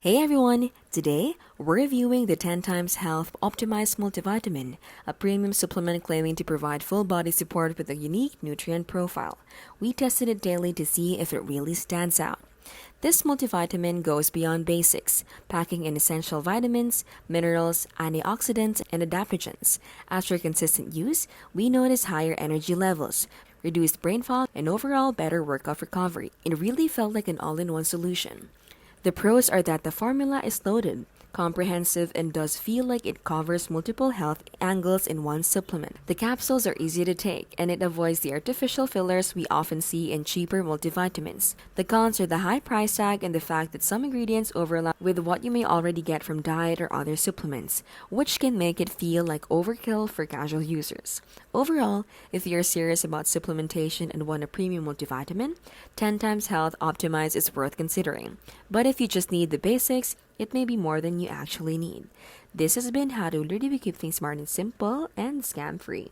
Hey everyone! Today, we're reviewing the 10 times Health Optimize Multivitamin, a premium supplement claiming to provide full body support with a unique nutrient profile. We tested it daily to see if it really stands out. This multivitamin goes beyond basics, packing in essential vitamins, minerals, antioxidants, and adaptogens. After consistent use, we notice higher energy levels, reduced brain fog, and overall better workout recovery. It really felt like an all-in-one solution. The pros are that the formula is loaded, comprehensive, and does feel like it covers multiple health angles in one supplement. The capsules are easy to take, and it avoids the artificial fillers we often see in cheaper multivitamins. The cons are the high price tag and the fact that some ingredients overlap with what you may already get from diet or other supplements, which can make it feel like overkill for casual users. Overall, if you're serious about supplementation and want a premium multivitamin, 10 times Health Optimize is worth considering. But if you just need the basics, it may be more than you actually need. This has been how to literally keep things smart and simple and scam-free.